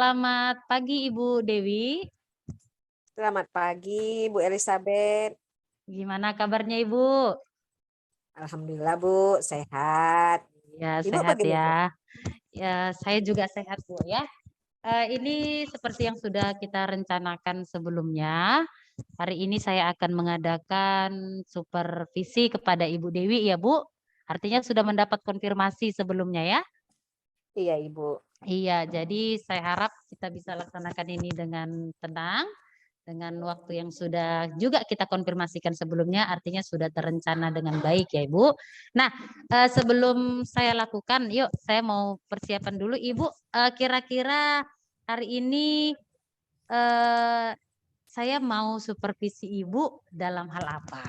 Selamat pagi Ibu Dewi. Selamat pagi, Bu Elizabeth. Gimana kabarnya Ibu? Alhamdulillah, Bu, sehat. Ya, Ibu sehat bagaimana? ya. Ya, saya juga sehat Bu ya. Ini seperti yang sudah kita rencanakan sebelumnya. Hari ini saya akan mengadakan supervisi kepada Ibu Dewi ya Bu. Artinya sudah mendapat konfirmasi sebelumnya ya. Iya, Ibu. Iya, jadi saya harap kita bisa laksanakan ini dengan tenang, dengan waktu yang sudah juga kita konfirmasikan sebelumnya, artinya sudah terencana dengan baik ya Ibu. Nah, sebelum saya lakukan, yuk saya mau persiapan dulu Ibu. Kira-kira hari ini eh, saya mau supervisi Ibu dalam hal apa?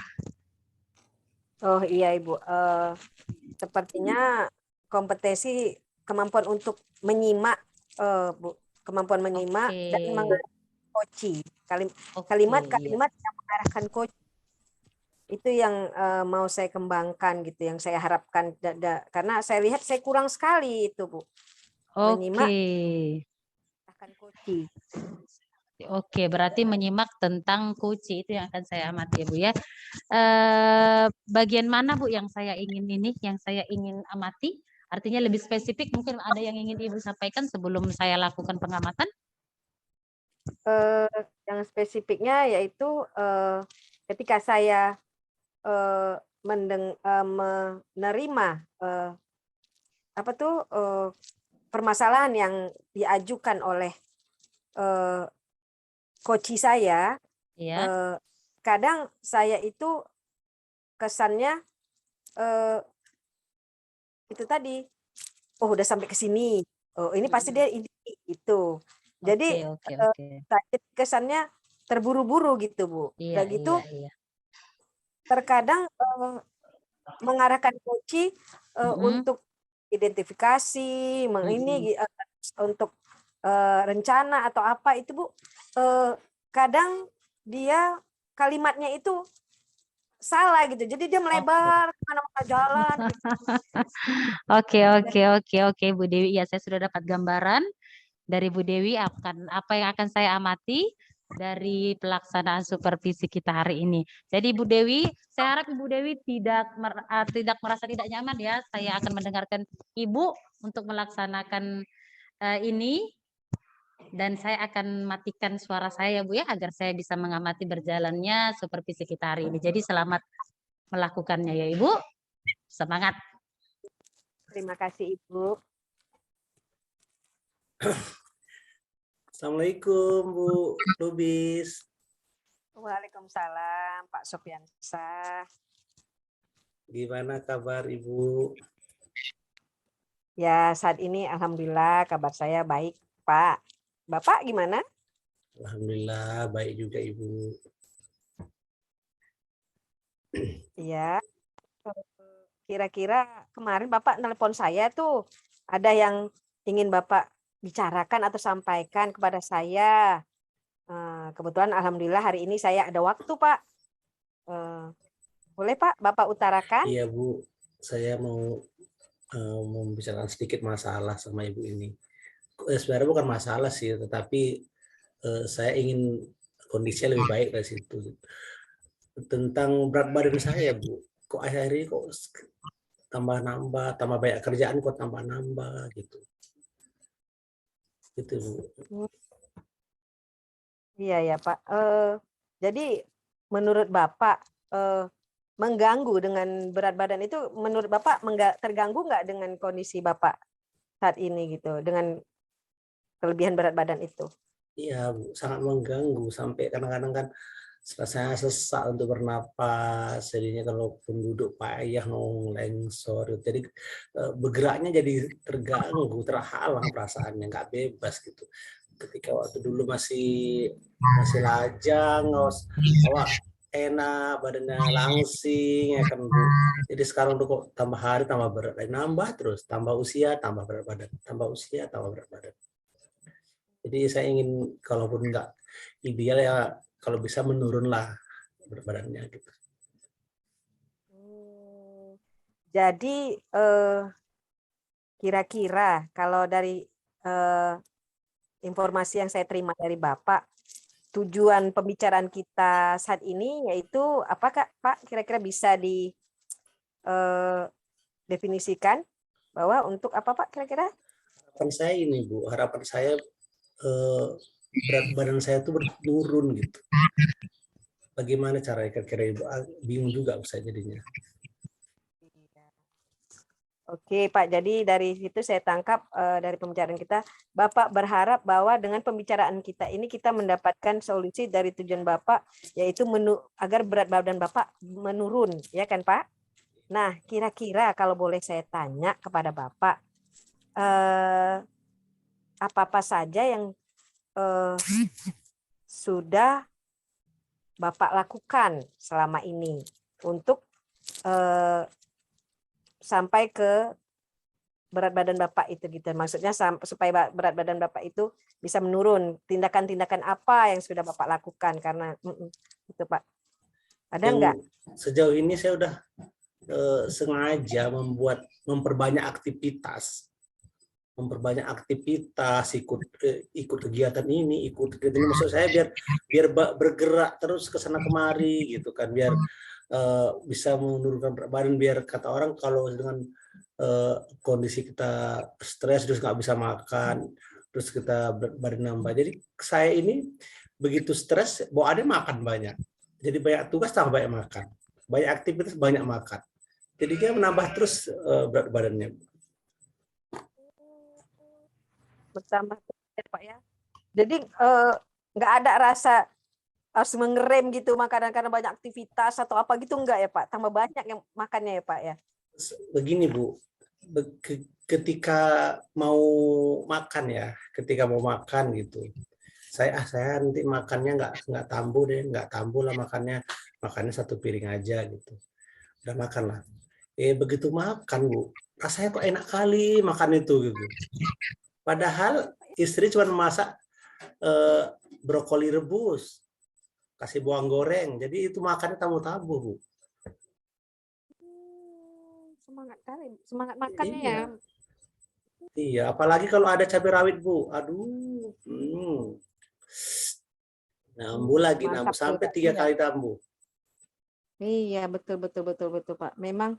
Oh iya, Ibu. Sepertinya kompetensi kemampuan untuk menyimak, Bu. Kemampuan menyimak Oke, dan mengoci. oke, iya. Kalimat-kalimat yang mengarahkan coach itu yang mau saya kembangkan gitu, yang saya harapkan. Karena saya lihat saya kurang sekali itu, Bu. Oke. Menyimak akan coach. Oke, berarti menyimak tentang kunci itu yang akan saya amati ya Bu ya. Bagian mana Bu yang saya ingin yang saya ingin amati? Artinya lebih spesifik mungkin ada yang ingin Ibu sampaikan sebelum saya lakukan pengamatan? Yang spesifiknya yaitu ketika saya menerima apa tuh permasalahan yang diajukan oleh coach saya, Ya. kadang saya itu kesannya itu tadi, oh udah sampai ke sini, oh ini pasti dia ini itu. Oke, Jadi oke, oke. saya kesannya terburu-buru gitu, Bu. Iya, Udah gitu iya, iya. terkadang mengarahkan coach Mm-mm. untuk identifikasi, Mm-mm. untuk rencana atau apa itu Bu, kadang dia kalimatnya itu salah gitu, jadi dia Oke. melebar kemana-mana jalan gitu. Oke, oke, oke, oke, Bu Dewi. Ya, saya sudah dapat gambaran dari Bu Dewi akan apa yang akan saya amati dari pelaksanaan supervisi kita hari ini. Jadi Bu Dewi, saya harap Ibu Dewi tidak merasa tidak nyaman ya. Saya akan mendengarkan Ibu untuk melaksanakan ini dan saya akan matikan suara saya ya Bu ya agar saya bisa mengamati berjalannya supervisi kita hari ini. Jadi selamat melakukannya ya Ibu. Semangat. Terima kasih Ibu. Assalamualaikum Bu Lubis. Waalaikumsalam Pak Sofiansah. Gimana kabar Ibu? Ya saat ini alhamdulillah kabar saya baik Pak. Bapak gimana? Alhamdulillah baik juga Ibu. Iya. Kira-kira kemarin Bapak nelpon saya tuh ada yang ingin Bapak bicarakan atau sampaikan kepada saya. Kebetulan alhamdulillah hari ini saya ada waktu Pak. Boleh Pak Bapak utarakan? Iya Bu, saya mau membicarakan sedikit masalah sama Ibu ini. Sebenarnya bukan masalah sih, tetapi saya ingin kondisinya lebih baik dari situ. Tentang berat badan saya Bu, kok akhir-akhir ini kok tambah banyak kerjaan kok tambah nambah gitu. Gitu Bu. Iya ya Pak. Jadi menurut Bapak mengganggu dengan berat badan itu, menurut Bapak terganggu nggak dengan kondisi Bapak saat ini gitu, dengan kelebihan berat badan itu? Iya Bu, sangat mengganggu sampai kadang-kadang kan rasanya sesak untuk bernapas, jadinya kalaupun duduk payah mau lengsor, jadi bergeraknya jadi terganggu, terhalang perasaannya, nggak bebas gitu. Ketika waktu dulu masih lajang, awak enak, badannya langsing ya kan Bu. Jadi sekarang tuh kok tambah hari tambah berat, nambah terus, tambah usia tambah berat badan, tambah usia tambah berat badan. Jadi saya ingin kalaupun nggak ideal ya kalau bisa menurunlah berat badannya gitu. Jadi kira-kira kalau dari informasi yang saya terima dari Bapak, tujuan pembicaraan kita saat ini yaitu apa Kak? Pak, kira-kira bisa definisikan bahwa untuk apa Pak kira-kira? Harapan saya ini Bu, harapan saya berat badan saya itu menurun gitu. Bagaimana caranya kira-kira Ibu? Bingung juga saya jadinya. Oke Pak, jadi dari situ saya tangkap dari pembicaraan kita, Bapak berharap bahwa dengan pembicaraan kita ini kita mendapatkan solusi dari tujuan Bapak, yaitu agar berat badan Bapak menurun, ya kan Pak? Nah, kira-kira kalau boleh saya tanya kepada Bapak, apa-apa saja yang sudah Bapak lakukan selama ini untuk sampai ke berat badan Bapak itu gitu. Maksudnya supaya berat badan Bapak itu bisa menurun. Tindakan-tindakan apa yang sudah Bapak lakukan karena itu Pak. Ada enggak? Sejauh ini saya udah sengaja memperbanyak aktivitas. Ikut kegiatan ini, maksud saya biar bergerak terus ke sana kemari gitu kan, biar bisa menurunkan berat badan, biar kata orang kalau dengan kondisi kita stres terus nggak bisa makan, terus kita berat badan nambah. Jadi saya ini begitu stres, ada makan banyak, jadi banyak tugas tambah banyak makan, banyak aktivitas banyak makan, jadi dia menambah terus berat badannya. Bertambah ya Pak ya. Jadi nggak ada rasa harus mengerem gitu makanan karena banyak aktivitas atau apa gitu enggak ya Pak? Tambah banyak yang makannya ya Pak ya. Begini Bu, ketika mau makan gitu, saya nanti makannya nggak tambu deh, nggak tambu lah makannya satu piring aja gitu, udah makan lah. Begitu makan Bu, rasanya kok enak kali makan itu gitu. Padahal istri cuma masak brokoli rebus, kasih bawang goreng, jadi itu makannya tabu-tabu Bu. Semangat makannya Iya. ya. Iya, apalagi kalau ada cabai rawit Bu, aduh, nambah lagi, nambah sampai 3 kali tambuh. Iya, betul Pak. Memang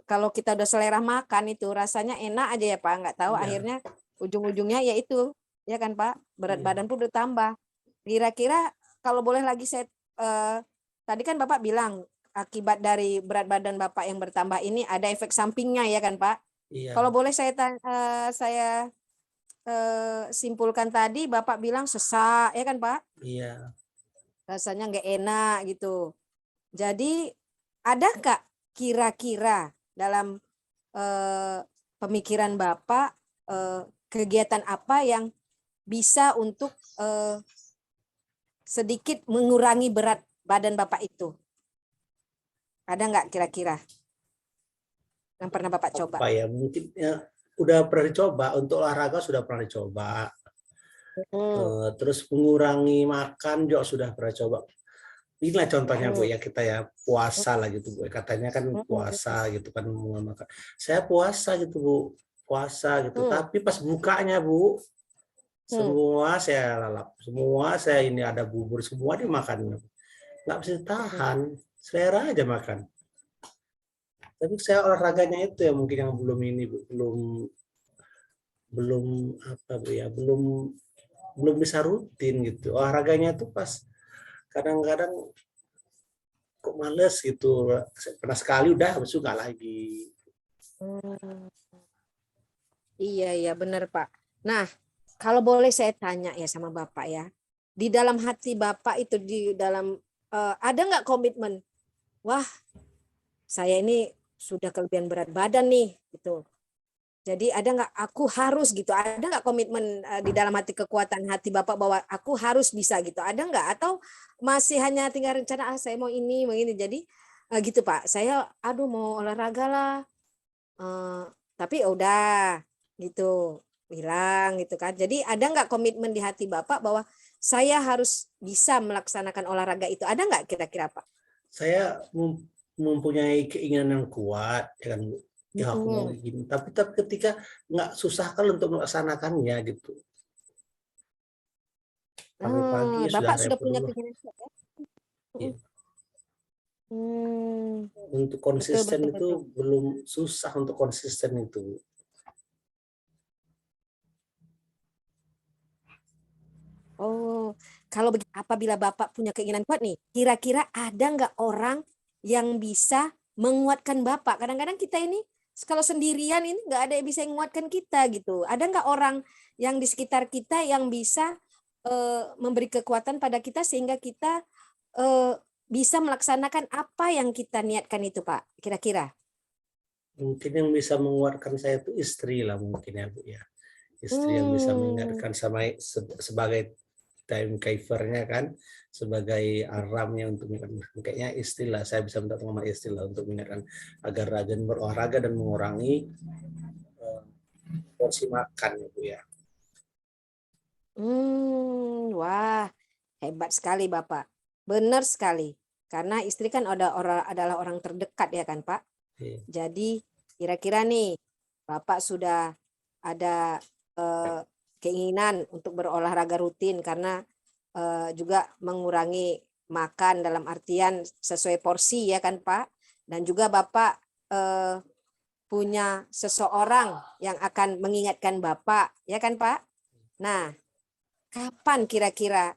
kalau kita udah selera makan itu rasanya enak aja ya Pak, nggak tahu akhirnya ujung-ujungnya ya itu, ya kan Pak, berat badan pun bertambah. Kira-kira kalau boleh lagi saya tadi kan Bapak bilang akibat dari berat badan Bapak yang bertambah ini ada efek sampingnya ya kan Pak? Iya. Kalau boleh saya simpulkan tadi Bapak bilang sesak ya kan Pak? Iya. Rasanya nggak enak gitu. Jadi ada nggak kira-kira dalam pemikiran Bapak kegiatan apa yang bisa untuk sedikit mengurangi berat badan Bapak itu? Ada nggak kira-kira yang pernah Bapak coba? Apa ya, mungkin ya, udah pernah dicoba, untuk olahraga sudah pernah dicoba. Terus mengurangi makan juga sudah pernah coba. Inilah contohnya Bu ya, kita ya puasa lah gitu Bu. Katanya kan puasa gitu kan, makan. Saya puasa gitu Bu, puasa gitu. Tapi pas bukanya Bu, semua saya lalap, semua saya ini ada bubur, semua dimakan. Nggak bisa tahan, selera aja makan. Tapi saya olahraganya itu ya mungkin yang belum ini Bu, belum apa Bu ya, belum bisa rutin gitu. Olahraganya tuh pas kadang-kadang kok males gitu, pernah sekali udah habis itu nggak lagi. Iya benar Pak. Nah kalau boleh saya tanya ya sama Bapak ya, di dalam hati Bapak itu di dalam ada nggak komitmen, wah saya ini sudah kelebihan berat badan nih gitu. Jadi ada nggak aku harus gitu, ada nggak komitmen di dalam hati, kekuatan hati Bapak bahwa aku harus bisa gitu, ada nggak? Atau masih hanya tinggal rencana saya mau ini jadi gitu Pak, saya mau olahraga lah tapi udah gitu bilang gitu kan. Jadi ada nggak komitmen di hati Bapak bahwa saya harus bisa melaksanakan olahraga itu, ada nggak kira-kira Pak? Saya mempunyai keinginan yang kuat ya kan, ya aku mau gini, tapi ketika nggak susah kalau untuk melaksanakannya gitu. Pagi-pagi sudah Bapak sudah repot punya dulu. keinginan kuat ya? Iya. Untuk Betul, konsisten betul, itu betul. belum susah untuk konsisten itu. Oh, kalau apabila Bapak punya keinginan kuat nih, kira-kira ada nggak orang yang bisa menguatkan Bapak? Kadang-kadang kita ini kalau sendirian ini nggak ada yang bisa menguatkan kita gitu. Ada nggak orang yang di sekitar kita yang bisa memberi kekuatan pada kita sehingga kita bisa melaksanakan apa yang kita niatkan itu, Pak? Kira-kira? Mungkin yang bisa menguatkan saya itu istri lah mungkin ya Bu ya. Istri yang bisa mengingatkan sama sebagai timekeeper-nya kan, sebagai alarmnya untuk mengingatkan. Kayaknya istilah saya bisa minta tolong sama istilah untuk mengingatkan agar rajin berolahraga dan mengurangi porsi makan ya Bu ya. Wah, hebat sekali Bapak. Benar sekali. Karena istri kan adalah orang terdekat ya kan Pak. Iya. Jadi kira-kira nih Bapak sudah ada keinginan untuk berolahraga rutin karena juga mengurangi makan dalam artian sesuai porsi ya kan Pak. Dan juga Bapak punya seseorang yang akan mengingatkan Bapak ya kan Pak. Nah, kapan kira-kira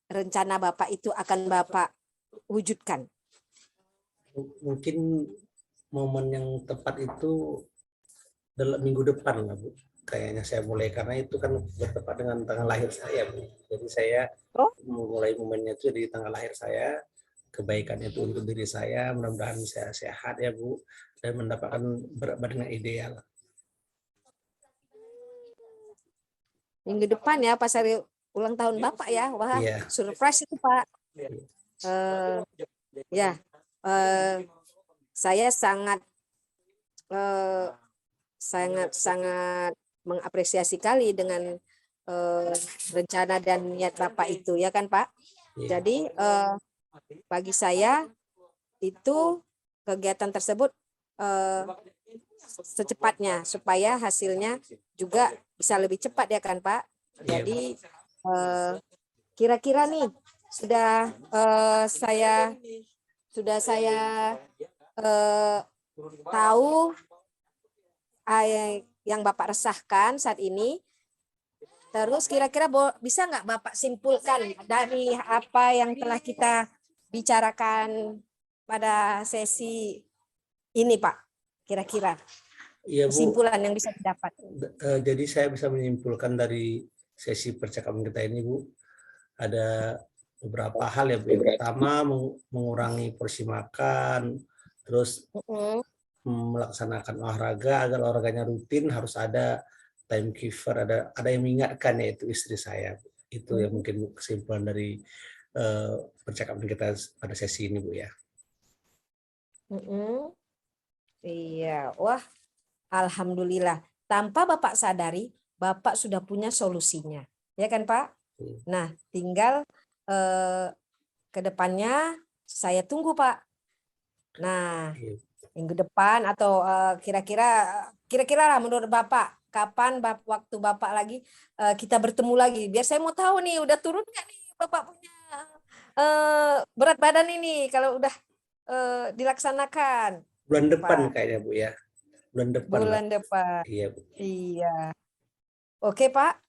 rencana Bapak itu akan Bapak wujudkan? Mungkin momen yang tepat itu dalam minggu depan lah Bu. Kayaknya saya mulai karena itu kan bertepat dengan tanggal lahir saya Bu. Jadi saya mulai momennya itu di tanggal lahir saya. Kebaikan itu untuk diri saya, mudah-mudahan saya sehat ya Bu dan mendapatkan berat badan yang ideal. Minggu depan ya pas hari ulang tahun Bapak ya. Wah, Iya. surprise itu Pak. Ya, saya sangat mengapresiasi kali dengan rencana dan niat Bapak itu ya kan Pak. Iya. Jadi bagi saya itu kegiatan tersebut secepatnya supaya hasilnya juga bisa lebih cepat ya kan Pak. Jadi kira-kira nih sudah saya tahu yang Bapak resahkan saat ini. Terus kira-kira bisa nggak Bapak simpulkan dari apa yang telah kita bicarakan pada sesi ini Pak? Kira-kira Iya Bu. kesimpulan yang bisa didapat. Jadi saya bisa menyimpulkan dari sesi percakapan kita ini Bu, ada beberapa hal ya Bu. Yang pertama mengurangi porsi makan, terus melaksanakan olahraga, agar olahraganya rutin harus ada timekeeper, ada yang mengingatkan, yaitu istri saya. Itu yang mungkin kesimpulan dari percakapan kita pada sesi ini Bu ya. Iya, wah alhamdulillah. Tanpa Bapak sadari, Bapak sudah punya solusinya, ya kan Pak? Nah, tinggal ke depannya saya tunggu Pak. Nah, minggu depan atau kira-kira lah menurut Bapak, kapan waktu Bapak lagi kita bertemu lagi? Biar saya mau tahu nih, udah turun nggak nih Bapak punya berat badan ini kalau udah dilaksanakan. Bulan depan Pak. Kayaknya Bu ya. Bulan depan. Iya Bu. Iya. Oke Pak,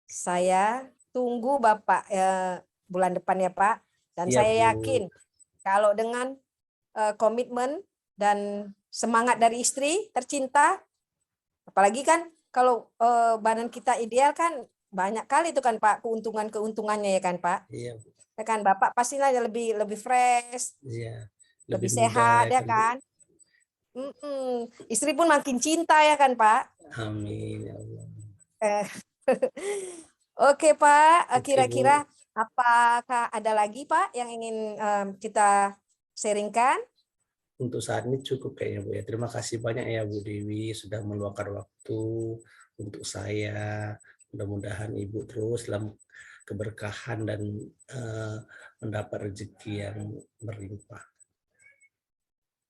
saya tunggu Bapak bulan depan ya Pak. Dan iya, saya Bu. yakin kalau dengan komitmen dan semangat dari istri tercinta, apalagi kan kalau badan kita ideal kan banyak kali itu kan Pak keuntungannya ya kan Pak. Iya. Ya kan Bapak pastilah lebih fresh, iya, lebih sehat ya kan. Istri pun makin cinta ya kan Pak. Amin ya Allah. Oke Pak, Oke, kira-kira Bu. apakah ada lagi Pak yang ingin kita sharingkan? Untuk saat ini cukup kayaknya Bu ya. Terima kasih banyak ya Bu Dewi sudah meluangkan waktu untuk saya. Mudah-mudahan Ibu terus dalam keberkahan dan mendapat rezeki yang berlimpah.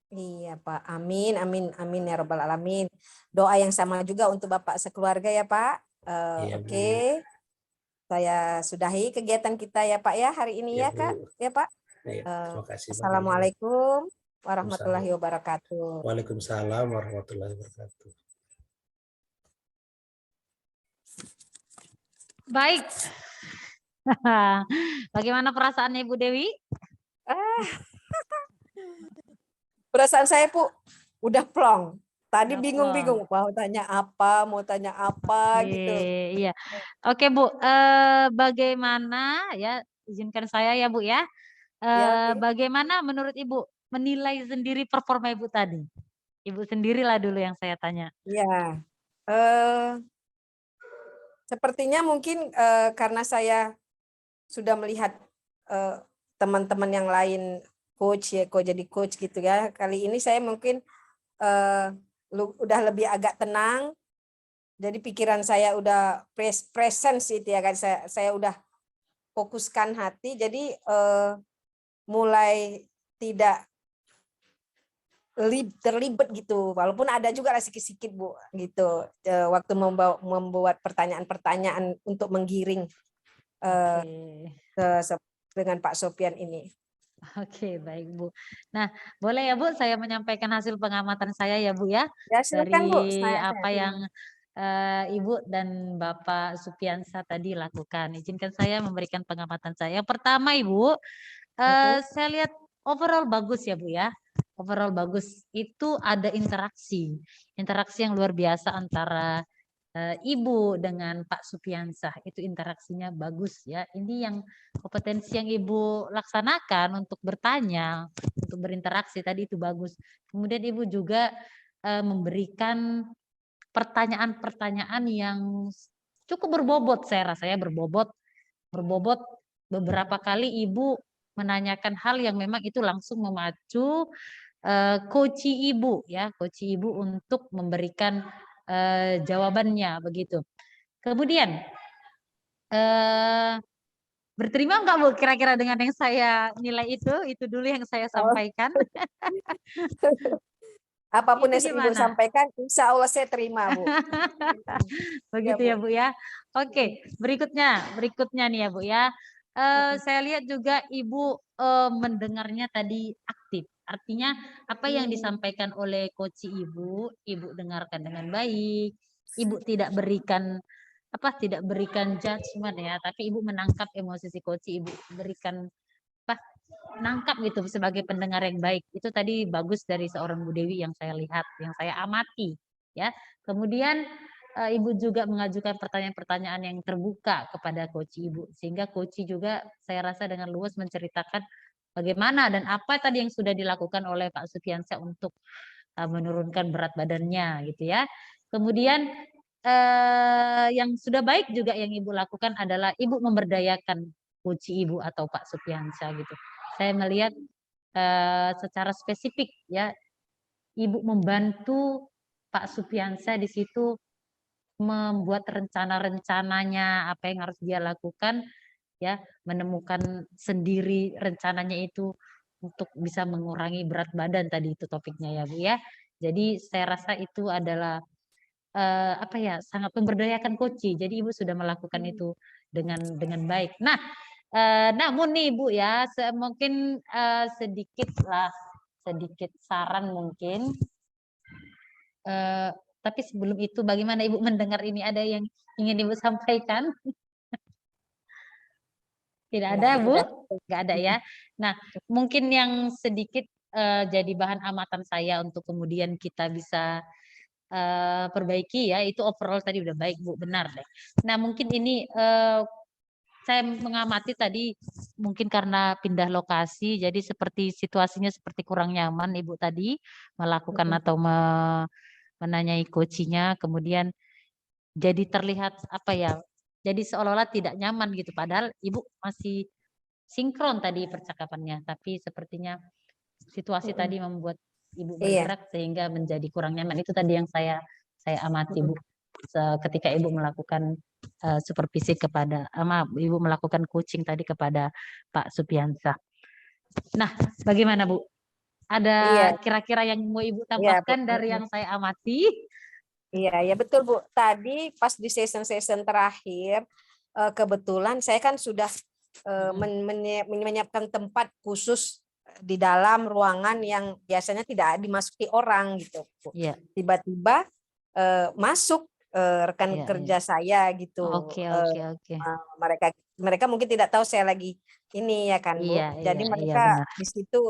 Iya Pak, amin, amin, amin ya Rabbal Alamin. Doa yang sama juga untuk Bapak sekeluarga ya Pak. Iya, Oke. saya sudahi kegiatan kita ya Pak ya hari ini Ya, ya Kak, Bu. ya Pak. Ya, terima kasih banyak. Assalamualaikum warahmatullahi wabarakatuh. Waalaikumsalam warahmatullahi wabarakatuh. Baik. Bagaimana perasaannya Ibu Dewi? Perasaan saya Bu udah plong. Tadi Udah bingung-bingung mau tanya apa gitu. Iya. Oke Bu, bagaimana ya, izinkan saya ya Bu ya. Ya oke. Bagaimana menurut Ibu menilai sendiri performa Ibu tadi? Ibu sendirilah dulu yang saya tanya. Ya. Sepertinya mungkin karena saya sudah melihat teman-teman yang lain coach ya, kok jadi coach gitu ya. Kali ini saya mungkin udah lebih agak tenang. Jadi pikiran saya udah presence itu ya kan, saya udah fokuskan hati. Jadi mulai tidak terlibat gitu, walaupun ada juga lah sikit-sikit Bu gitu waktu membuat pertanyaan-pertanyaan untuk menggiring dengan Pak Sopyan ini. Oke, baik Bu. Nah, boleh ya Bu saya menyampaikan hasil pengamatan saya ya Bu ya, Ya silakan Bu. dari apa yang Ibu dan Bapak Supiansa tadi lakukan. Izinkan saya memberikan pengamatan saya. Yang pertama Ibu, saya lihat overall bagus ya Bu ya. Overall bagus. Itu ada interaksi yang luar biasa antara Ibu dengan Pak Supiansah. Itu interaksinya bagus ya. Ini yang kompetensi yang Ibu laksanakan untuk bertanya, untuk berinteraksi tadi itu bagus. Kemudian Ibu juga memberikan pertanyaan-pertanyaan yang cukup berbobot, saya rasa ya, berbobot beberapa kali Ibu menanyakan hal yang memang itu langsung memacu coachi Ibu ya, coachi Ibu untuk memberikan jawabannya begitu. Kemudian berterima enggak Bu kira-kira dengan yang saya nilai itu dulu yang saya sampaikan. Apapun Itu yang Ibu gimana? sampaikan, insya Allah saya terima Bu. Begitu ya Bu ya. Oke, berikutnya nih ya Bu ya. Saya lihat juga Ibu mendengarnya tadi aktif. Artinya apa yang disampaikan oleh coach Ibu dengarkan dengan baik. Ibu tidak berikan judgement ya, tapi Ibu menangkap emosi si coach, Ibu berikan nangkap gitu sebagai pendengar yang baik. Itu tadi bagus dari seorang Bu Dewi yang saya lihat, yang saya amati ya. Kemudian Ibu juga mengajukan pertanyaan-pertanyaan yang terbuka kepada coach Ibu, sehingga coach juga saya rasa dengan luas menceritakan bagaimana dan apa tadi yang sudah dilakukan oleh Pak Sufiansyah untuk menurunkan berat badannya gitu ya. Kemudian yang sudah baik juga yang Ibu lakukan adalah Ibu memberdayakan coach Ibu atau Pak Sufiansyah gitu. Saya melihat secara spesifik ya, Ibu membantu Pak Supiansyah di situ membuat rencana-rencananya, apa yang harus dia lakukan ya, menemukan sendiri rencananya itu untuk bisa mengurangi berat badan tadi itu topiknya ya Bu ya. Jadi saya rasa itu adalah sangat memberdayakan coach. Jadi Ibu sudah melakukan itu dengan baik. Nah, namun nih Bu ya, mungkin sedikit saran mungkin. Tapi sebelum itu bagaimana Ibu mendengar ini, ada yang ingin Ibu sampaikan? Tidak ada Bu? Nggak ada ya. Nah, mungkin yang sedikit jadi bahan amatan saya untuk kemudian kita bisa perbaiki ya, itu overall tadi udah baik Bu, benar deh. Nah mungkin ini saya mengamati tadi mungkin karena pindah lokasi, jadi seperti situasinya seperti kurang nyaman Ibu tadi melakukan atau menanyai coachnya, kemudian jadi terlihat jadi seolah-olah tidak nyaman gitu, padahal Ibu masih sinkron tadi percakapannya, tapi sepertinya situasi tadi membuat Ibu bergerak sehingga menjadi kurang nyaman. Itu tadi yang saya amati Bu ketika Ibu melakukan supervisi kepada Ibu melakukan coaching tadi kepada Pak Supiansyah. Nah, bagaimana Bu? Ada kira-kira yang mau Ibu tambahkan dari yang saya amati? Iya, ya betul Bu. Tadi pas di session terakhir kebetulan saya kan sudah menyiapkan tempat khusus di dalam ruangan yang biasanya tidak dimasuki orang gitu, Bu. Iya. Tiba-tiba masuk rekan Iya, kerja saya gitu. Oke, oke, oke. Mereka mungkin tidak tahu saya lagi ini ya kan, Bu. Iya, Jadi iya, iya mereka benar. di situ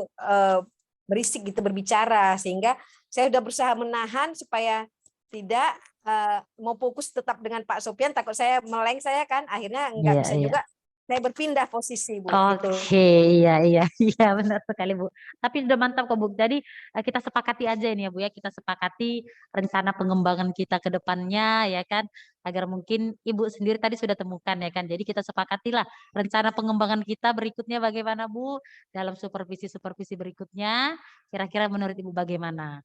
berisik gitu berbicara, sehingga saya sudah berusaha menahan supaya tidak mau fokus tetap dengan Pak Sofian, takut saya meleng saya kan, akhirnya nggak Iya, bisa iya. juga, saya berpindah posisi, Bu, gitu. Oke, iya, iya, iya benar sekali Bu. Tapi sudah mantap kok Bu. Jadi kita sepakati aja ini ya Bu ya, kita sepakati rencana pengembangan kita ke depannya ya kan, agar mungkin Ibu sendiri tadi sudah temukan ya kan. Jadi kita sepakatilah rencana pengembangan kita berikutnya bagaimana Bu, dalam supervisi-supervisi berikutnya, kira-kira menurut Ibu bagaimana?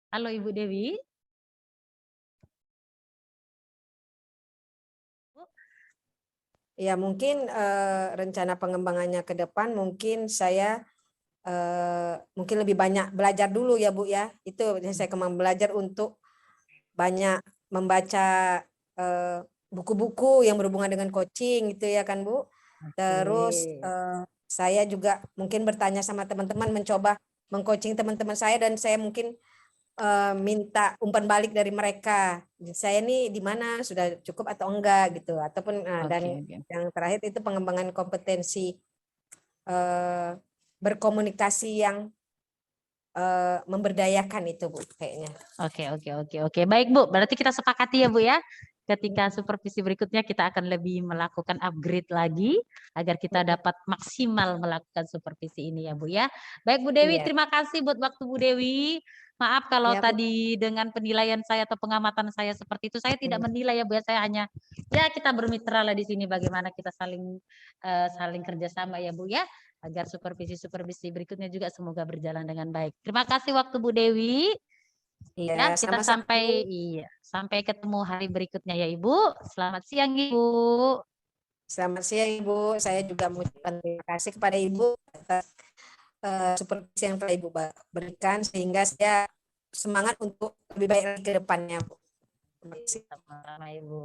Halo Ibu Dewi. Ya mungkin rencana pengembangannya ke depan mungkin saya mungkin lebih banyak belajar dulu ya Bu ya. Itu saya kembang belajar untuk banyak membaca buku-buku yang berhubungan dengan coaching gitu ya kan Bu. Terus saya juga mungkin bertanya sama teman-teman, mencoba mengcoaching teman-teman saya, dan saya mungkin minta umpan balik dari mereka. Saya nih di mana, sudah cukup atau enggak gitu, ataupun dan Oke. yang terakhir itu pengembangan kompetensi berkomunikasi yang memberdayakan itu Bu kayaknya. Oke. Baik Bu, berarti kita sepakati ya Bu ya. Ketika supervisi berikutnya kita akan lebih melakukan upgrade lagi agar kita dapat maksimal melakukan supervisi ini ya Bu ya. Baik Bu Dewi, Iya. terima kasih buat waktu Bu Dewi. Maaf kalau Ya, Bu. tadi dengan penilaian saya atau pengamatan saya seperti itu, saya tidak menilai ya Bu ya, saya hanya ya kita bermitra lah di sini, bagaimana kita saling kerjasama ya Bu ya, agar supervisi berikutnya juga semoga berjalan dengan baik. Terima kasih waktu Bu Dewi. Iya, Ya, kita sama-sama, Bu. sampai ketemu hari berikutnya ya Ibu. Selamat siang Ibu. Selamat siang Ibu. Saya juga mengucapkan terima kasih kepada Ibu atas supervisi yang telah Ibu berikan, sehingga saya semangat untuk lebih baik lagi ke depannya, Bu. Terima kasih. Sama-sama Ibu.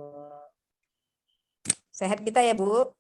Sehat kita ya Bu.